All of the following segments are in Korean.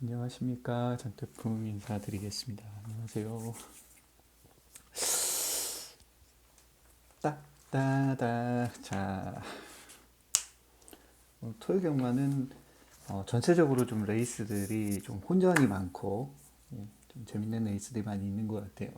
안녕하십니까. 장태풍 인사드리겠습니다. 안녕하세요. 따따다. 자, 토요 경마는 전체적으로 좀 레이스들이 좀 혼전이 많고 좀 재밌는 레이스들이 많이 있는 것 같아요.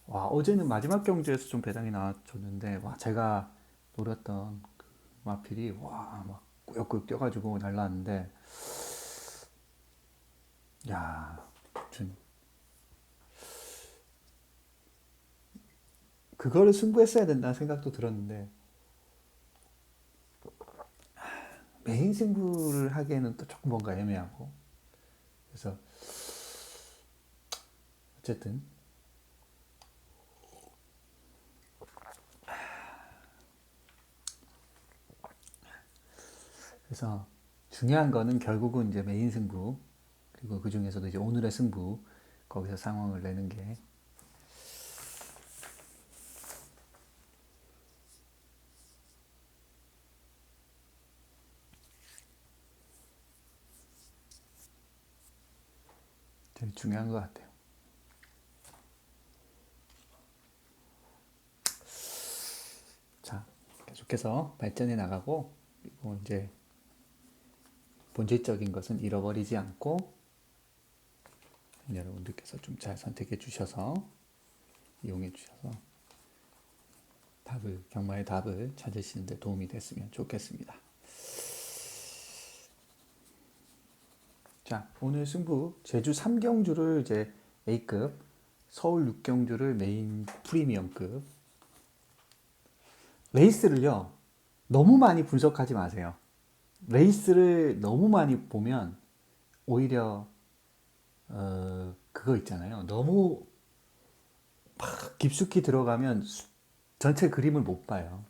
와, 어제는 마지막 경주에서 좀 배당이 나와줬는데, 와, 제가 노렸던 그 마필이 와, 막 꾸역꾸역 뛰어가지고 날라왔는데, 야, 좀 그거를 승부했어야 된다는 생각도 들었는데, 메인 승부를 하기에는 또 조금 뭔가 애매하고, 그래서 어쨌든 그래서 중요한 거는 결국은 이제 메인 승부, 그리고 그 중에서도 이제 오늘의 승부, 거기서 상황을 내는 게. 제일 중요한 것 같아요. 자, 계속해서 발전해 나가고, 그리고 이제 본질적인 것은 잃어버리지 않고 여러분들께서 좀 잘 선택해 주셔서 이용해 주셔서 경마의 답을 찾으시는 데 도움이 됐으면 좋겠습니다. 자, 오늘 승부 제주 3경주를 이제 A급, 서울 6경주를 메인 프리미엄급. 레이스를요, 너무 많이 분석하지 마세요. 레이스를 너무 많이 보면 오히려 그거 있잖아요. 너무 막 깊숙이 들어가면 전체 그림을 못 봐요.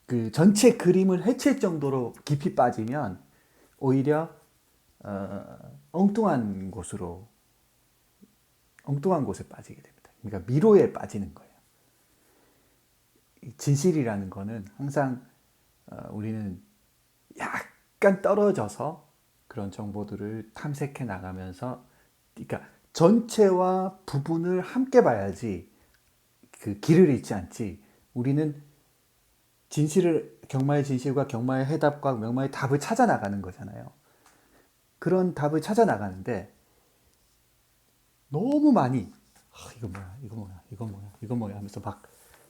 그 전체 그림을 해칠 정도로 깊이 빠지면 오히려 엉뚱한 곳으로 엉뚱한 곳에 빠지게 됩니다. 그러니까 미로에 빠지는 거예요. 진실이라는 거는 항상 우리는 약간 떨어져서 그런 정보들을 탐색해 나가면서, 그러니까 전체와 부분을 함께 봐야지 그 길을 잃지 않지. 우리는 경마의 진실과 경마의 해답과 경마의 답을 찾아 나가는 거잖아요. 그런 답을 찾아 나가는데 너무 많이 이거 뭐야, 이거 뭐야, 이거 뭐야, 이거 뭐야 하면서 막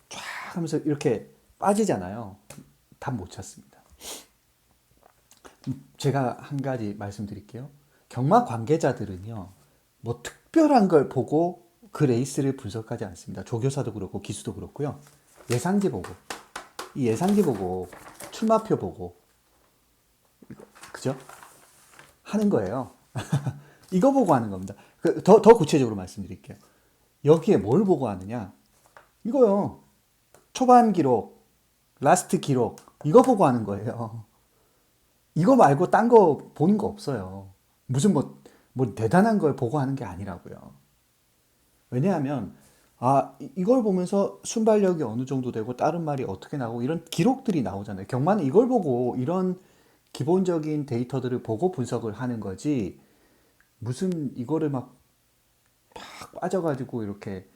쫙 하면서 이렇게 빠지잖아요. 답 못 찾습니다. 제가 한 가지 말씀드릴게요. 경마 관계자들은요, 뭐 특별한 걸 보고 그 레이스를 분석하지 않습니다. 조교사도 그렇고 기수도 그렇고요. 예상지 보고, 이 예상지 보고, 출마표 보고, 그죠? 하는 거예요. 이거 보고 하는 겁니다. 더 구체적으로 말씀드릴게요. 여기에 뭘 보고 하느냐? 이거요. 초반 기록, 라스트 기록, 이거 보고 하는 거예요. 이거 말고 딴 거 보는 거 없어요. 무슨 뭐 대단한 걸 보고 하는 게 아니라고요. 왜냐하면, 이걸 보면서 순발력이 어느 정도 되고, 다른 말이 어떻게 나오고, 이런 기록들이 나오잖아요. 경마는 이걸 보고, 이런 기본적인 데이터들을 보고 분석을 하는 거지, 무슨 이거를 막 빠져가지고, 이렇게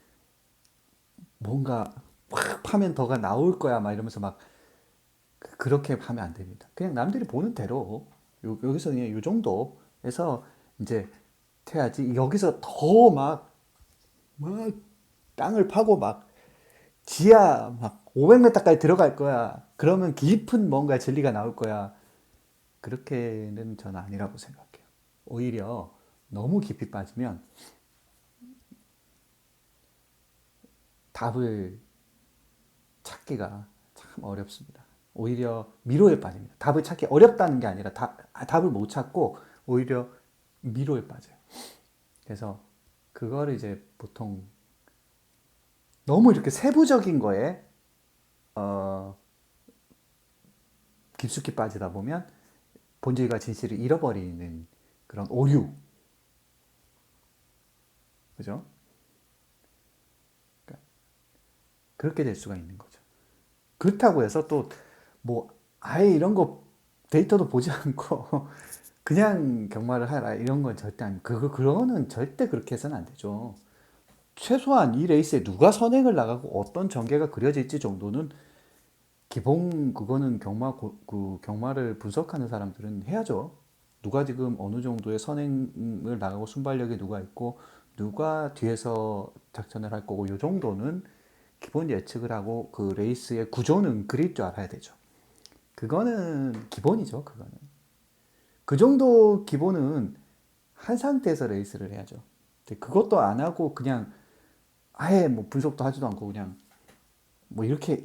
뭔가 확 파면 더가 나올 거야, 막 이러면서 막 그렇게 하면 안 됩니다. 그냥 남들이 보는 대로, 여기서 그냥 이 정도에서 이제 해야지, 여기서 더 막 땅을 파고 막 지하 막 500m까지 들어갈 거야. 그러면 깊은 뭔가 진리가 나올 거야. 그렇게는 저는 아니라고 생각해요. 오히려 너무 깊이 빠지면 답을 찾기가 참 어렵습니다. 오히려 미로에 빠집니다. 답을 찾기 어렵다는 게 아니라 답을 못 찾고 오히려 미로에 빠져요. 그래서 그거를 이제 보통 너무 이렇게 세부적인 거에 어, 깊숙이 빠지다 보면 본질과 진실을 잃어버리는 그런 오류, 그죠? 그러니까 그렇게 될 수가 있는 거죠. 그렇다고 해서 또 뭐 아예 이런 거 데이터도 보지 않고 그냥 경마를 하라 이런 건 절대 아니. 그거는 절대 그렇게 해서는 안 되죠. 최소한 이 레이스에 누가 선행을 나가고 어떤 전개가 그려질지 정도는 기본 그거는 그 경마를 분석하는 사람들은 해야죠. 누가 지금 어느 정도의 선행을 나가고 순발력이 누가 있고 누가 뒤에서 작전을 할 거고 요 정도는 기본 예측을 하고 그 레이스의 구조는 그릴 줄 알아야 되죠. 그거는 기본이죠. 그거는 그 정도 기본은 한 상태에서 레이스를 해야죠. 근데 그것도 안 하고 그냥 아예 뭐 분석도 하지도 않고 그냥 뭐 이렇게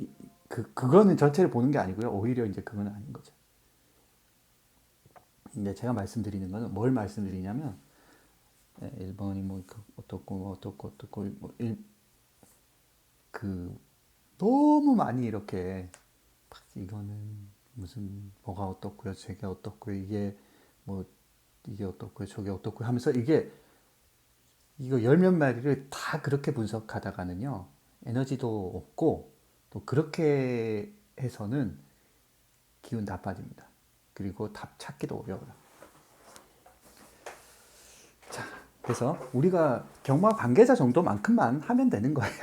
그거는 전체를 보는 게 아니고요. 오히려 이제 그건 아닌 거죠. 이제 제가 말씀드리는 거는 뭘 말씀드리냐면 1번이 뭐 어떻고 그 너무 많이 이렇게 이거는 무슨 뭐가 어떻고요, 저게 어떻고요, 이게 어떻고요, 저게 어떻고요 하면서 이거 열 몇 마리를 다 그렇게 분석하다가는요 에너지도 없고 또 그렇게 해서는 기운 나빠집니다. 그리고 답 찾기도 어려워요. 자, 그래서 우리가 경마 관계자 정도만큼만 하면 되는 거예요.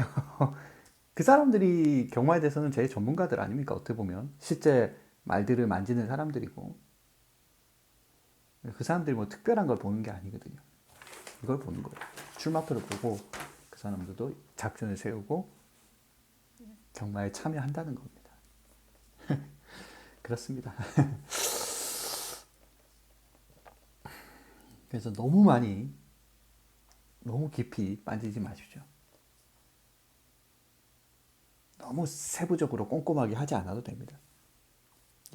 그 사람들이 경마에 대해서는 제일 전문가들 아닙니까? 어떻게 보면 실제 말들을 만지는 사람들이고 그 사람들이 뭐 특별한 걸 보는 게 아니거든요. 이걸 보는 거예요. 출마표를 보고 그 사람들도 작전을 세우고 경마에 참여한다는 겁니다. 그렇습니다. 그래서 너무 깊이 빠지지 마십시오. 너무 세부적으로 꼼꼼하게 하지 않아도 됩니다.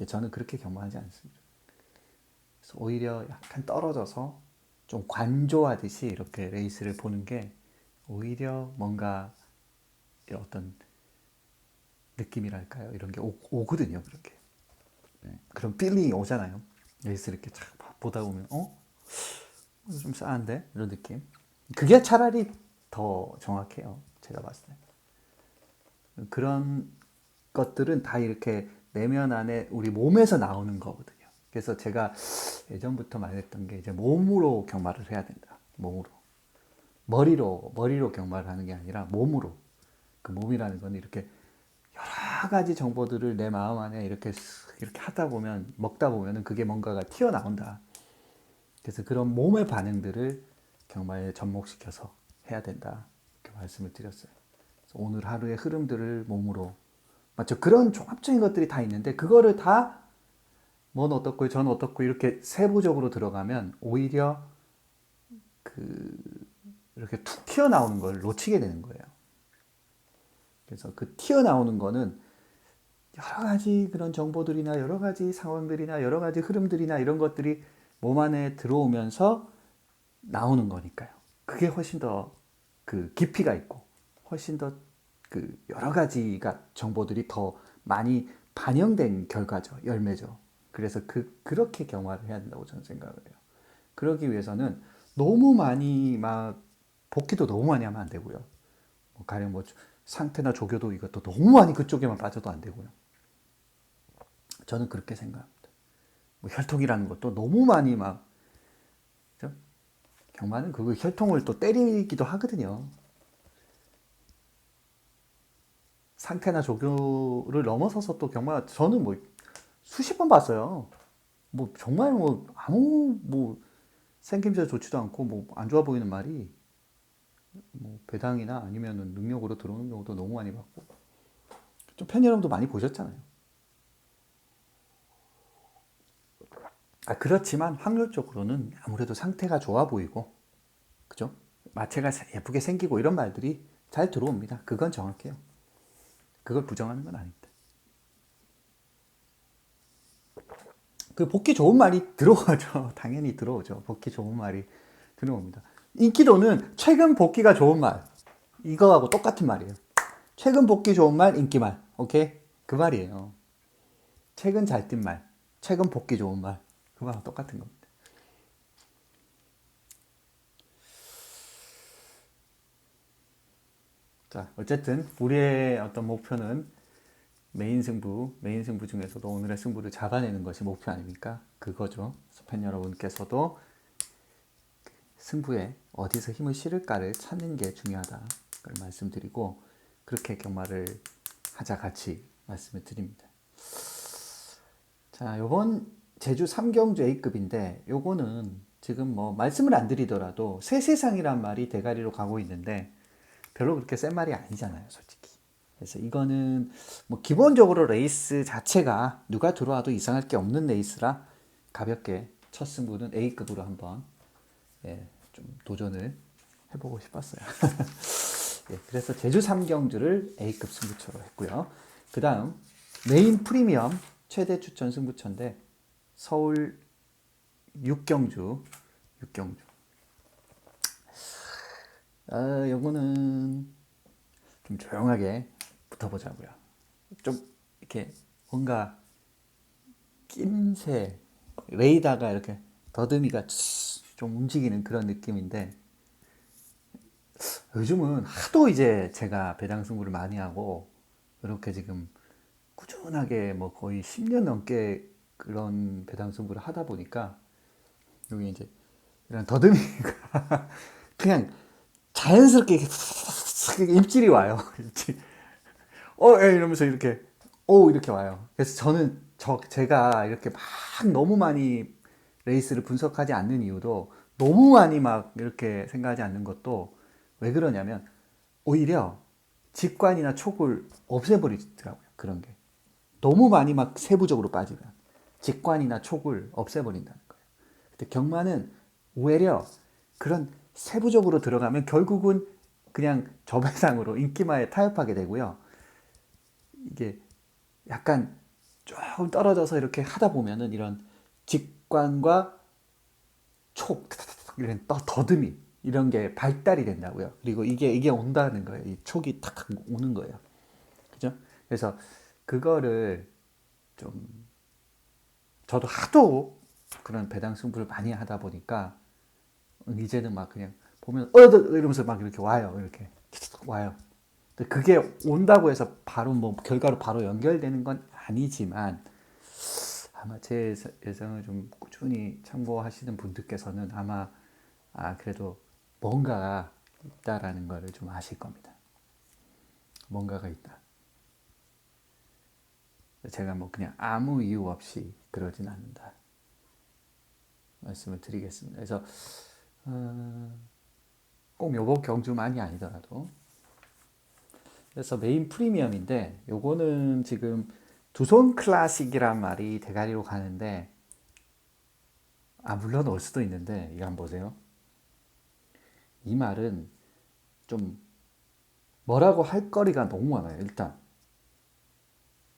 저는 그렇게 경마하지 않습니다. 그래서 오히려 약간 떨어져서 좀 관조하듯이 이렇게 레이스를 보는 게 오히려 뭔가 어떤 느낌이랄까요? 이런 게 오거든요. 그렇게. 그런 필링이 오잖아요. 레이스 이렇게 쫙 보다 보면 좀 싸한데? 이런 느낌. 그게 차라리 더 정확해요. 제가 봤을 때. 그런 것들은 다 이렇게 내면 안에 우리 몸에서 나오는 거거든요. 그래서 제가 예전부터 말했던 게 이제 몸으로 경마를 해야 된다. 몸으로. 머리로 경마를 하는 게 아니라 몸으로. 그 몸이라는 건 이렇게 여러 가지 정보들을 내 마음 안에 이렇게 하다 보면, 먹다 보면은 그게 뭔가가 튀어나온다. 그래서 그런 몸의 반응들을 경마에 접목시켜서 해야 된다. 이렇게 말씀을 드렸어요. 오늘 하루의 흐름들을 몸으로. 맞죠? 그런 종합적인 것들이 다 있는데, 그거를 다, 뭔 어떻고, 전 어떻고, 이렇게 세부적으로 들어가면, 오히려 이렇게 툭 튀어나오는 걸 놓치게 되는 거예요. 그래서 그 튀어나오는 거는 여러 가지 그런 정보들이나 여러 가지 상황들이나 여러 가지 흐름들이나 이런 것들이 몸 안에 들어오면서 나오는 거니까요. 그게 훨씬 더 그 깊이가 있고 훨씬 더 그 여러 가지가 정보들이 더 많이 반영된 결과죠. 열매죠. 그래서 그렇게 경화를 해야 된다고 저는 생각을 해요. 그러기 위해서는 너무 많이 막 복귀도 너무 많이 하면 안 되고요. 가령 뭐 상태나 조교도 이것도 너무 많이 그쪽에만 빠져도 안 되고요. 저는 그렇게 생각합니다. 뭐 혈통이라는 것도 너무 많이 막 그죠? 경마는 그 혈통을 또 때리기도 하거든요. 상태나 조교를 넘어서서 또 경마 저는 뭐 수십 번 봤어요. 뭐 정말 뭐 아무 뭐 생김새 좋지도 않고 뭐 안 좋아 보이는 말이 뭐 배당이나 아니면은 능력으로 들어오는 경우도 너무 많이 봤고 좀 팬 여러분도 많이 보셨잖아요. 그렇지만 확률적으로는 아무래도 상태가 좋아 보이고 그죠? 마체가 예쁘게 생기고 이런 말들이 잘 들어옵니다. 그건 정확해요. 그걸 부정하는 건 아닙니다. 그 복귀 좋은 말이 들어오죠. 당연히 들어오죠. 복귀 좋은 말이 들어옵니다. 인기도는 최근 복귀가 좋은 말 이거하고 똑같은 말이에요. 최근 복귀 좋은 말 인기말 오케이? 그 말이에요. 최근 잘 뛴 말 최근 복귀 좋은 말 그거하고 똑같은 겁니다. 자, 어쨌든 우리의 어떤 목표는 메인 승부 중에서도 오늘의 승부를 잡아내는 것이 목표 아닙니까? 그거죠. 그래서 팬 여러분께서도 승부에 어디서 힘을 실을까를 찾는 게 중요하다. 걸 말씀드리고 그렇게 경마를 하자 같이 말씀을 드립니다. 자, 요번 제주 3경주 A급인데 요거는 지금 뭐 말씀을 안 드리더라도 세세상이란 말이 대가리로 가고 있는데 별로 그렇게 센 말이 아니잖아요, 솔직히. 그래서 이거는 뭐 기본적으로 레이스 자체가 누가 들어와도 이상할 게 없는 레이스라 가볍게 첫 승부는 A급으로 한번 좀 도전을 해보고 싶었어요. 그래서 제주 3경주를 A급 승부처로 했고요. 그 다음 메인 프리미엄 최대 추천 승부처인데 서울 6경주 요거는 좀 조용하게 붙어보자고요. 좀 이렇게 뭔가 낌새 레이더가 이렇게 더듬이가 좀 움직이는 그런 느낌인데 요즘은 하도 이제 제가 배당 승부를 많이 하고 이렇게 지금 꾸준하게 뭐 거의 10년 넘게 그런 배당 승부를 하다 보니까 여기 이제 이런 더듬이가 그냥 자연스럽게 입질이 와요. 입질. 이러면서 이렇게 이렇게 와요. 그래서 저는 제가 이렇게 막 너무 많이 레이스를 분석하지 않는 이유도 너무 많이 막 이렇게 생각하지 않는 것도 왜 그러냐면 오히려 직관이나 촉을 없애버리더라고요. 그런 게 너무 많이 막 세부적으로 빠지면 직관이나 촉을 없애버린다는 거예요. 근데 경마는 오히려 그런 세부적으로 들어가면 결국은 그냥 저배당으로 인기마에 타협하게 되고요. 이게 약간 조금 떨어져서 이렇게 하다 보면은 이런 직관과 촉, 이런 더듬이 이런 게 발달이 된다고요. 그리고 이게 온다는 거예요. 이 촉이 탁 오는 거예요. 그죠? 그래서 그거를 좀 저도 하도 그런 배당 승부를 많이 하다 보니까 이제는 막 그냥 보면 이러면서 막 이렇게 와요. 이렇게 와요. 그게 온다고 해서 바로 뭐 결과로 바로 연결되는 건 아니지만 아마 제 예상을 좀 꾸준히 참고하시는 분들께서는 아마 그래도 뭔가가 있다라는 거를 좀 아실 겁니다. 뭔가가 있다. 제가 뭐 그냥 아무 이유 없이 그러진 않는다. 말씀을 드리겠습니다. 그래서 꼭 요거 경주만이 아니더라도 그래서 메인 프리미엄인데 요거는 지금 두손 클래식이란 말이 대가리로 가는데 물론 올 수도 있는데 이거 한번 보세요. 이 말은 좀 뭐라고 할 거리가 너무 많아요. 일단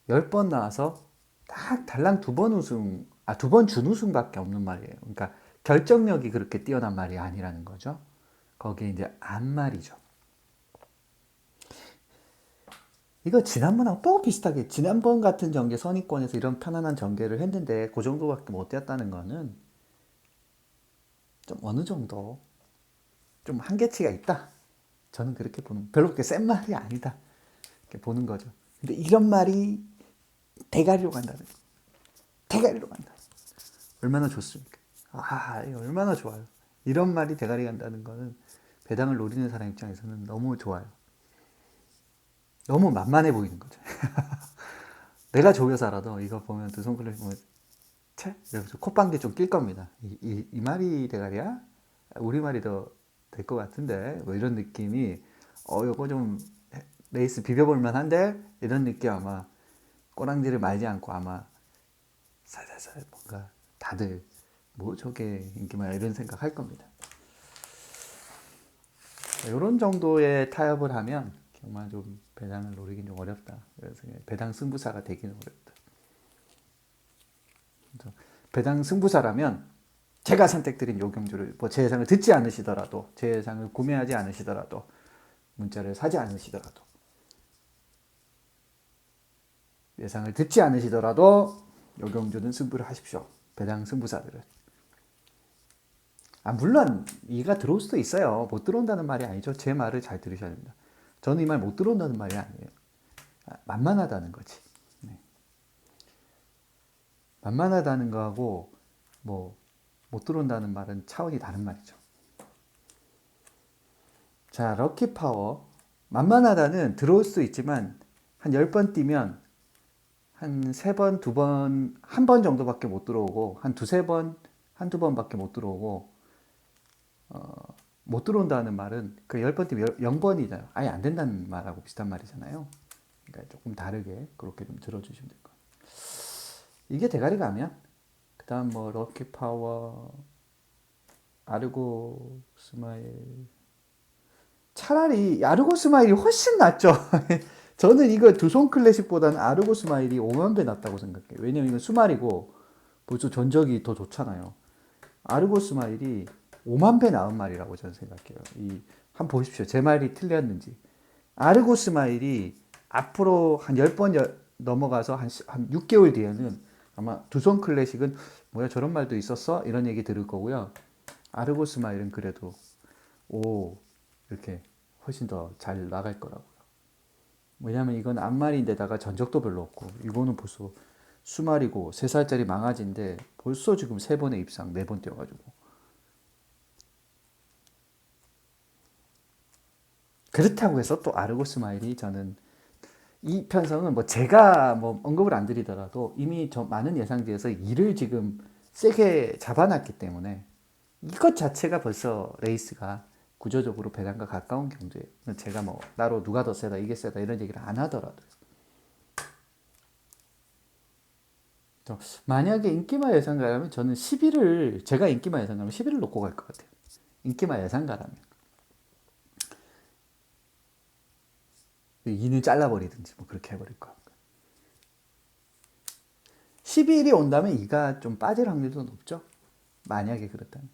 10번 나와서 딱 달랑 2번 우승, 2번 준우승밖에 없는 말이에요. 그러니까 결정력이 그렇게 뛰어난 말이 아니라는 거죠. 거기에 이제 안말이죠. 이거 지난번하고 또 비슷하게 지난번 같은 전개 선의권에서 이런 편안한 전개를 했는데 그 정도밖에 못 뛰었다는 거는 좀 어느 정도 좀 한계치가 있다. 저는 그렇게 별로 그렇게 센 말이 아니다. 이렇게 보는 거죠. 근데 이런 말이 대가리로 간다는 거. 대가리로 간다. 얼마나 좋습니까? 이거 얼마나 좋아요. 이런 말이 대가리 간다는 거는 배당을 노리는 사람 입장에서는 너무 좋아요. 너무 만만해 보이는 거죠. 내가 조교사라도 이거 보면 두 손가락 보면 채? 이러면서 콧방귀 좀 낄 겁니다. 이 말이 대가리야? 우리 말이 더 될 것 같은데 뭐 이런 느낌이 요거 좀 레이스 비벼볼 만한데 이런 느낌 아마 꼬랑지를 말지 않고 아마 살살살 뭔가 다들 뭐 저게 인기만 이런 생각 할 겁니다. 이런 정도의 타협을 하면 정말 좀 배당을 노리긴 좀 어렵다. 그래서 배당 승부사가 되기는 어렵다. 배당 승부사라면 제가 선택드린 요 경주를 뭐 제 예상을 듣지 않으시더라도 제 예상을 구매하지 않으시더라도 문자를 사지 않으시더라도 예상을 듣지 않으시더라도 요 경주는 승부를 하십시오. 배당 승부사들은. 물론 이가 들어올 수도 있어요. 못 들어온다는 말이 아니죠. 제 말을 잘 들으셔야 됩니다. 저는 이 말 못 들어온다는 말이 아니에요. 만만하다는 거지. 네. 만만하다는 거하고 뭐 못 들어온다는 말은 차원이 다른 말이죠. 자, 럭키 파워. 만만하다는 들어올 수 있지만 한 10번 뛰면 한 3번, 2번, 한 번 정도밖에 못 들어오고 한 두세 번, 한두 번밖에 못 들어오고 못 들어온다는 말은 그 10번 뛰면 0번이다. 아예 안 된다는 말하고 비슷한 말이잖아요. 그러니까 조금 다르게 그렇게 좀 들어주시면 될 것 같아요. 이게 대가리 가면 그 다음 뭐 럭키 파워, 아르고 스마일, 차라리 아르고 스마일이 훨씬 낫죠. 저는 이거 두손 클래식보다는 아르고 스마일이 5만 배 낫다고 생각해요. 왜냐면 이건 수말이고 벌써 전적이 더 좋잖아요. 아르고 스마일이 5만 배 나은 말이라고 저는 생각해요. 한번 보십시오. 제 말이 틀렸는지. 아르고 스마일이 앞으로 한 10번 넘어가서 한 6개월 뒤에는 아마 두손 클래식은 뭐야 저런 말도 있었어? 이런 얘기 들을 거고요. 아르고 스마일은 그래도 이렇게 훨씬 더 잘 나갈 거라고요. 왜냐면 이건 앞말인데다가 전적도 별로 없고 이거는 벌써 수말이고 3살짜리 망아지인데 벌써 지금 3번의 입상 4번 뛰어가지고 그렇다고 해서 또 아르고 스마일이 저는 이 편성은 뭐 제가 뭐 언급을 안 드리더라도 이미 저 많은 예상지에서 이를 지금 세게 잡아놨기 때문에 이것 자체가 벌써 레이스가 구조적으로 배당과 가까운 경주예요. 제가 뭐 따로 누가 더 세다 이게 세다 이런 얘기를 안 하더라도요. 만약에 인기마 예상가라면 저는 11을 제가 인기마 예상가라면 11을 놓고 갈 것 같아요. 인기마 예상가라면 2는 잘라버리든지 뭐 그렇게 해버릴 것 같고 11이 온다면 2가 좀 빠질 확률도 높죠. 만약에 그렇다면.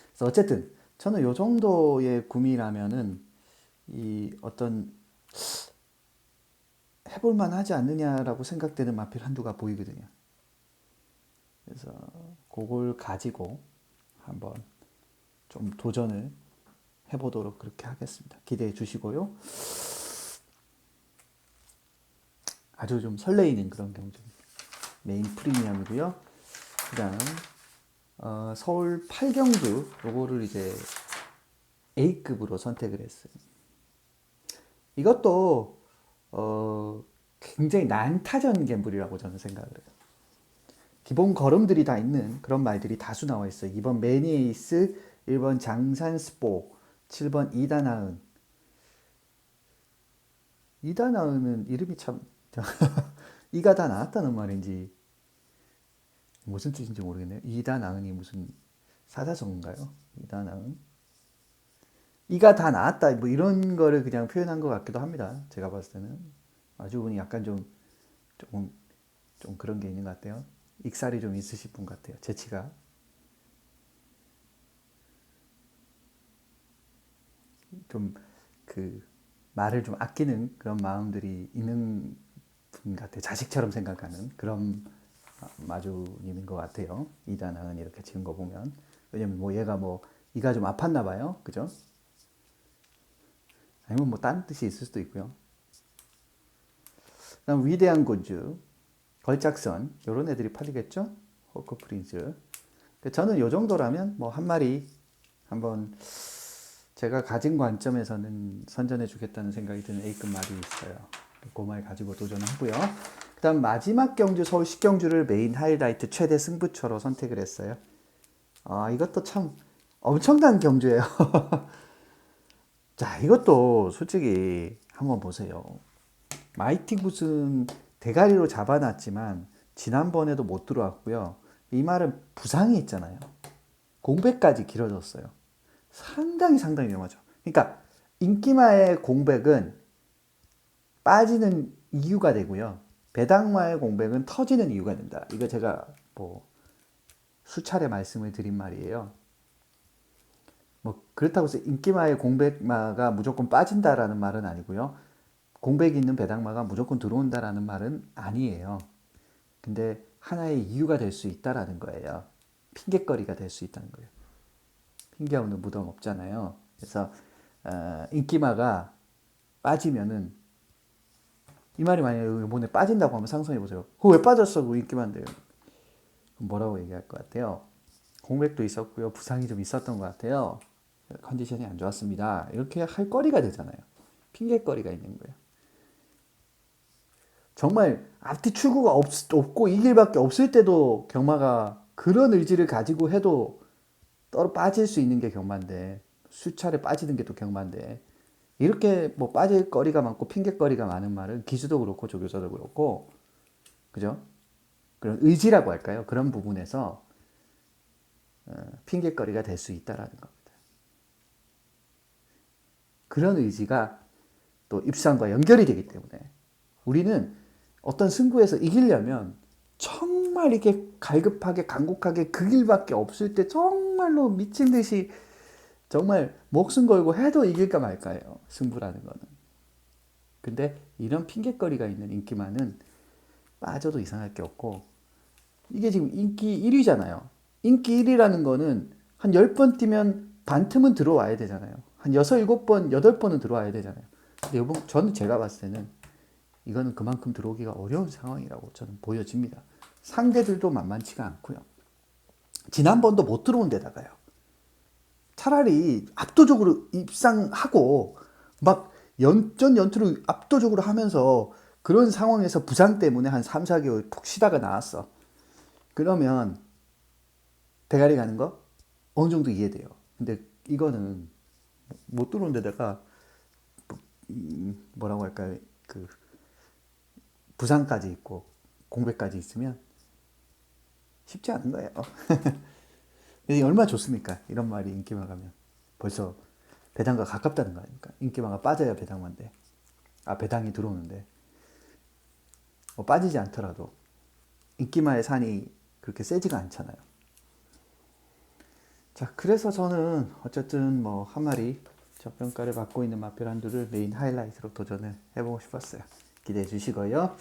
그래서 어쨌든 저는 요 정도의 구미라면은 이 어떤 해볼만 하지 않느냐라고 생각되는 마필 한두가 보이거든요. 그래서 그걸 가지고 한번 좀 도전을 해보도록 그렇게 하겠습니다. 기대해 주시고요. 아주 좀 설레이는 그런 경주입니다. 메인 프리미엄이고요. 그다음 서울 8경주 요거를 이제 A급으로 선택을 했어요. 이것도 굉장히 난타전 갬블이라고 저는 생각을 해요. 기본 걸음들이 다 있는 그런 말들이 다수 나와 있어요. 2번 매니에이스, 1번 장산스포, 7번 이다나은. 이다나은은 이름이 참 이가 다 나왔다는 말인지 무슨 뜻인지 모르겠네요. 이다나은이 무슨 사자성어인가요? 이다나은? 이가 다 나왔다 뭐 이런 거를 그냥 표현한 것 같기도 합니다. 제가 봤을 때는 아주 분이 약간 조금 좀 그런 게 있는 것 같아요. 익살이 좀 있으실 분 같아요. 재치가 좀 그 말을 좀 아끼는 그런 마음들이 있는 분 같아요. 자식처럼 생각하는 그런 마주님인 것 같아요. 이다나은 이렇게 지은 거 보면 왜냐면 뭐 얘가 뭐 이가 좀 아팠나 봐요. 그죠? 아니면 뭐 다른 뜻이 있을 수도 있고요. 그다음 위대한 군주, 걸작선 이런 애들이 팔리겠죠? 호크 프린스. 저는 요 정도라면 뭐 한 마리 한번 제가 가진 관점에서는 선전해 주겠다는 생각이 드는 A급 말이 있어요. 그 말 가지고 도전하고요. 그 다음 마지막 경주 서울 10경주를 메인 하이라이트 최대 승부처로 선택을 했어요. 이것도 참 엄청난 경주예요. 자, 이것도 솔직히 한번 보세요. 마이티 굿은 대가리로 잡아놨지만 지난번에도 못 들어왔고요. 이 말은 부상이 있잖아요. 공백까지 길어졌어요. 상당히 위험하죠. 그러니까 인기마의 공백은 빠지는 이유가 되고요. 배당마의 공백은 터지는 이유가 된다. 이거 제가 뭐 수차례 말씀을 드린 말이에요. 뭐 그렇다고 해서 인기마의 공백마가 무조건 빠진다라는 말은 아니고요. 공백이 있는 배당마가 무조건 들어온다라는 말은 아니에요. 근데 하나의 이유가 될 수 있다라는 거예요. 핑계거리가 될 수 있다는 거예요. 핑계 없는 무덤 없잖아요. 그래서 인기마가 빠지면은 이 말이 만약에 이번에 빠진다고 하면 상상해 보세요. 그거 왜 빠졌어? 그 인기만 돼요. 뭐라고 얘기할 것 같아요? 공백도 있었고요. 부상이 좀 있었던 것 같아요. 컨디션이 안 좋았습니다. 이렇게 할 거리가 되잖아요. 핑계거리가 있는 거예요. 정말 앞뒤 출구가 없고 이 길밖에 없을 때도 경마가 그런 의지를 가지고 해도 떨어 빠질 수 있는 게 경마인데 수차례 빠지는 게 또 경마인데 이렇게 뭐 빠질 거리가 많고 핑계거리가 많은 말은 기수도 그렇고 조교사도 그렇고 그죠? 그런 의지라고 할까요? 그런 부분에서 핑계거리가 될 수 있다라는 겁니다. 그런 의지가 또 입상과 연결이 되기 때문에 우리는 어떤 승부에서 이기려면 정말 이렇게 갈급하게 간곡하게 그 길밖에 없을 때 정말로 미친 듯이 정말 목숨 걸고 해도 이길까 말까예요. 승부라는 거는. 근데 이런 핑계거리가 있는 인기만은 빠져도 이상할 게 없고 이게 지금 인기 1위잖아요. 인기 1위라는 거는 한 10번 뛰면 반 틈은 들어와야 되잖아요. 한 6, 7번, 8번은 들어와야 되잖아요. 근데 이번 저는 제가 봤을 때는 이거는 그만큼 들어오기가 어려운 상황이라고 저는 보여집니다. 상대들도 만만치가 않고요. 지난번도 못 들어온 데다가요. 차라리 압도적으로 입상하고 막 연전 연투를 압도적으로 하면서 그런 상황에서 부상 때문에 한 3, 4개월 푹 쉬다가 나왔어. 그러면 대가리 가는 거 어느 정도 이해돼요. 근데 이거는 못 들어온 데다가 뭐라고 할까요? 그 부상까지 있고 공백까지 있으면 쉽지 않은 거예요. 이게 얼마나 좋습니까? 이런 말이 인기만 가면 벌써 배당과 가깝다는 거 아닙니까? 인기만가 빠져야 배당만데 배당이 들어오는데 뭐 빠지지 않더라도 인기마의 산이 그렇게 세지가 않잖아요. 자, 그래서 저는 어쨌든 뭐 한 마리 저평가를 받고 있는 마필 한두를 메인 하이라이트로 도전을 해보고 싶었어요. 기대해 주시고요.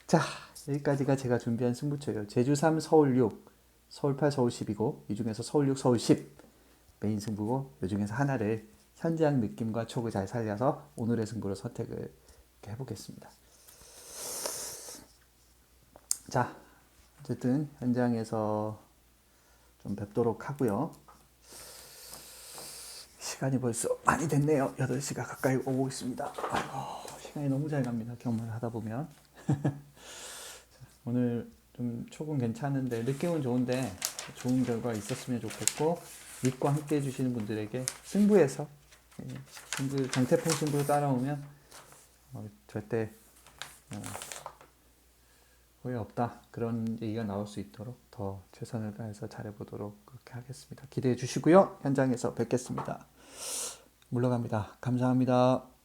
자, 여기까지가 제가 준비한 승부처예요. 제주 3, 서울 6, 서울 8, 서울 10이고 이 중에서 서울 6, 서울 10 메인 승부고 이 중에서 하나를 현장 느낌과 촉을 잘 살려서 오늘의 승부로 선택을 해보겠습니다. 자, 어쨌든 현장에서 좀 뵙도록 하고요. 시간이 벌써 많이 됐네요. 8시가 가까이 오고 있습니다. 아이고, 시간이 너무 잘 갑니다. 경마를 하다 보면. 오늘 좀 촉은 괜찮은데 느낌은 좋은데 좋은 결과 있었으면 좋겠고 믿고 함께 해주시는 분들에게 승부에서 승부, 장태풍 승부를 따라오면 절대 후회 없다 그런 얘기가 나올 수 있도록 더 최선을 다해서 잘해보도록 그렇게 하겠습니다. 기대해 주시고요. 현장에서 뵙겠습니다. 물러갑니다. 감사합니다.